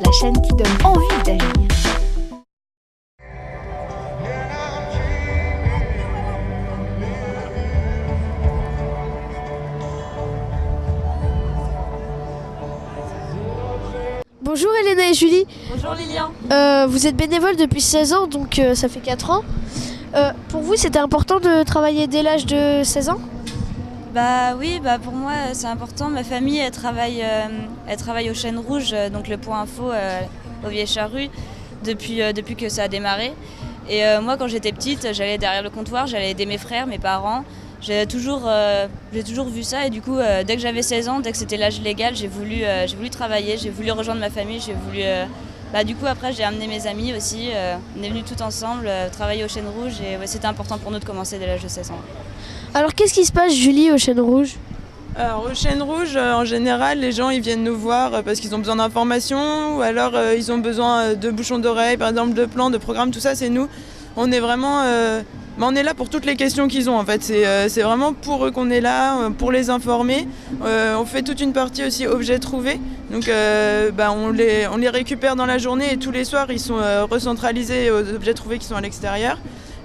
la chaîne qui donne envie d'agir. Bonjour Elena et Julie. Bonjour Lilian. Vous êtes bénévole depuis 16 ans, donc ça fait 4 ans. Pour vous, c'était important de travailler dès l'âge de 16 ans ? Bah oui, pour moi c'est important. Ma famille elle travaille au Chêne Rouge, donc le point info au Vieilles Charrues, depuis que ça a démarré. Et moi quand j'étais petite, j'allais derrière le comptoir, j'allais aider mes frères, mes parents. J'ai toujours vu ça et du coup dès que j'avais 16 ans, dès que c'était l'âge légal, j'ai voulu travailler, j'ai voulu rejoindre ma famille, du coup après j'ai amené mes amis aussi, on est venus tous ensemble travailler au Chêne Rouge et ouais, c'était important pour nous de commencer dès l'âge de 16 ans. Alors qu'est-ce qui se passe Julie au Chêne Rouge ? Alors, au Chêne Rouge, en général, les gens ils viennent nous voir parce qu'ils ont besoin d'informations ou alors ils ont besoin de bouchons d'oreilles, par exemple de plans, de programmes, tout ça c'est nous. On est vraiment... on est là pour toutes les questions qu'ils ont en fait, c'est vraiment pour eux qu'on est là, pour les informer. On fait toute une partie aussi objets trouvés, donc on les récupère dans la journée et tous les soirs ils sont recentralisés aux objets trouvés qui sont à l'extérieur.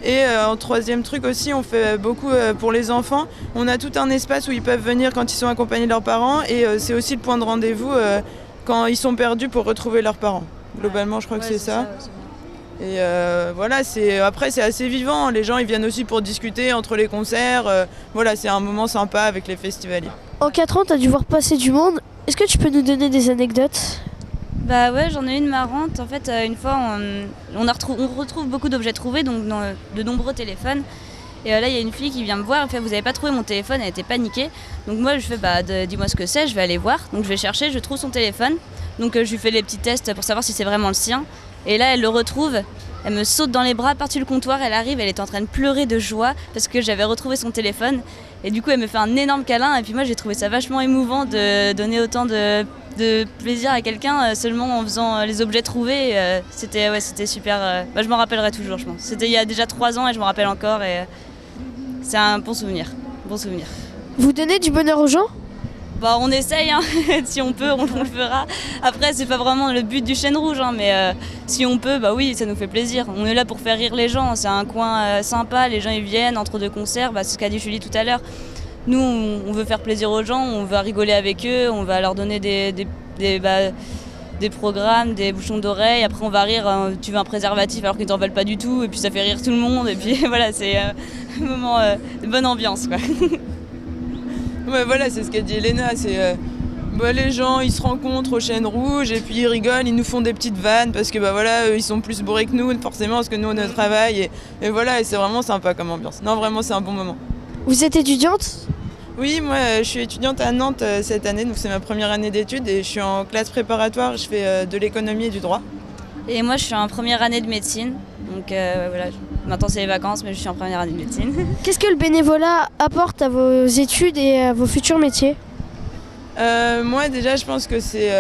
Et en troisième truc aussi, on fait beaucoup pour les enfants. On a tout un espace où ils peuvent venir quand ils sont accompagnés de leurs parents et c'est aussi le point de rendez-vous quand ils sont perdus pour retrouver leurs parents. Globalement, je crois que c'est ça. Et voilà, après c'est assez vivant, les gens ils viennent aussi pour discuter entre les concerts, voilà, c'est un moment sympa avec les festivaliers. En 4 ans, tu as dû voir passer du monde. Est-ce que tu peux nous donner des anecdotes ? Bah ouais, j'en ai une marrante. En fait, une fois, on retrouve beaucoup d'objets trouvés, donc dans de nombreux téléphones. Et là, il y a une fille qui vient me voir, elle fait « Vous n'avez pas trouvé mon téléphone ?» Elle était paniquée. Donc moi, je fais « Dis-moi ce que c'est, je vais aller voir. » Donc je vais chercher, je trouve son téléphone. Donc je lui fais les petits tests pour savoir si c'est vraiment le sien. Et là, elle le retrouve. Elle me saute dans les bras, partie le comptoir, elle arrive, elle est en train de pleurer de joie parce que j'avais retrouvé son téléphone. Et du coup, elle me fait un énorme câlin. Et puis moi, j'ai trouvé ça vachement émouvant de donner autant de plaisir à quelqu'un seulement en faisant les objets trouvés. C'était super. Je m'en rappellerai toujours, je pense. C'était il y a déjà 3 ans et je m'en rappelle encore. Et c'est un bon souvenir. Vous donnez du bonheur aux gens ? On essaye, hein. Si on peut, on le fera. Après, c'est pas vraiment le but du Chêne Rouge, hein, mais si on peut, oui, ça nous fait plaisir. On est là pour faire rire les gens, c'est un coin sympa, les gens ils viennent entre 2 concerts, c'est ce qu'a dit Julie tout à l'heure. Nous, on veut faire plaisir aux gens, on va rigoler avec eux, on va leur donner des programmes, des bouchons d'oreilles, après on va rire, tu veux un préservatif alors qu'ils t'en veulent pas du tout, et puis ça fait rire tout le monde, et puis voilà, c'est un moment de bonne ambiance, quoi. Ouais, voilà, c'est ce qu'a dit Elena, c'est les gens ils se rencontrent au Chêne Rouge et puis ils rigolent, ils nous font des petites vannes parce que eux, ils sont plus bourrés que nous forcément parce que nous on a travail et voilà, et c'est vraiment sympa comme ambiance. Non, vraiment c'est un bon moment. Vous êtes étudiante ? Oui, moi je suis étudiante à Nantes cette année, donc c'est ma première année d'études et je suis en classe préparatoire, je fais de l'économie et du droit. Et moi je suis en première année de médecine, donc voilà, maintenant c'est les vacances mais je suis en première année de médecine. Qu'est-ce que le bénévolat apporte à vos études et à vos futurs métiers ? Moi déjà je pense que c'est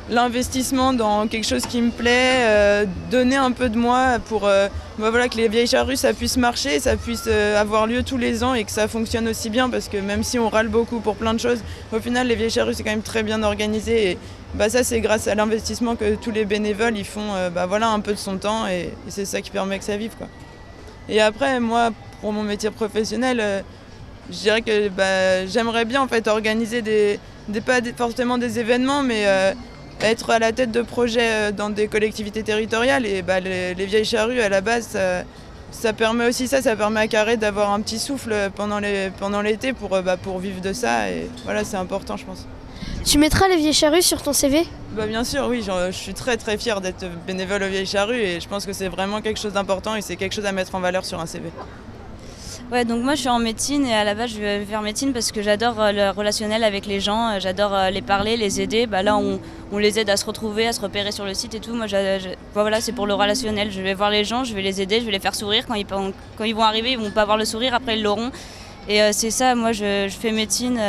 l'investissement dans quelque chose qui me plaît, donner un peu de moi pour que les Vieilles Charrues ça puisse marcher, ça puisse avoir lieu tous les ans et que ça fonctionne aussi bien parce que même si on râle beaucoup pour plein de choses, au final les Vieilles Charrues c'est quand même très bien organisé et ça c'est grâce à l'investissement que tous les bénévoles ils font un peu de son temps et c'est ça qui permet que ça vive, quoi. Et après moi pour mon métier professionnel je dirais que j'aimerais bien en fait organiser pas forcément des événements mais être à la tête de projets dans des collectivités territoriales et les Vieilles Charrues à la base ça permet aussi ça permet à Carré d'avoir un petit souffle pendant l'été pour vivre de ça et voilà, c'est important je pense. Tu mettras les Vieilles Charrues sur ton CV ? Bien sûr, oui, je suis très très fière d'être bénévole aux Vieilles Charrues et je pense que c'est vraiment quelque chose d'important et c'est quelque chose à mettre en valeur sur un CV. Ouais, donc moi je suis en médecine et à la base je vais faire médecine parce que j'adore le relationnel avec les gens, j'adore les parler, les aider. Là on les aide à se retrouver, à se repérer sur le site et tout. Moi voilà, c'est pour le relationnel, je vais voir les gens, je vais les aider, je vais les faire sourire. Quand ils vont arriver, ils vont pas avoir le sourire, après ils l'auront. Et c'est ça, moi je fais médecine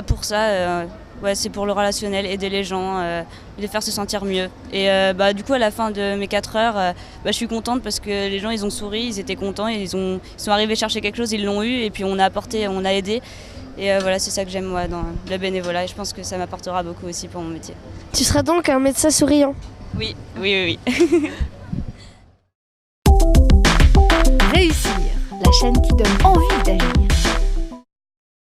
pour ça. Ouais, c'est pour le relationnel, aider les gens, les faire se sentir mieux. Et du coup, à la fin de mes 4 heures, je suis contente parce que les gens, ils ont souri, ils étaient contents, ils sont arrivés chercher quelque chose, ils l'ont eu, et puis on a apporté, on a aidé. Et voilà, c'est ça que j'aime moi dans le bénévolat et je pense que ça m'apportera beaucoup aussi pour mon métier. Tu seras donc un médecin souriant. Oui, oui, oui, oui. Réussir, la chaîne qui donne envie d'agir.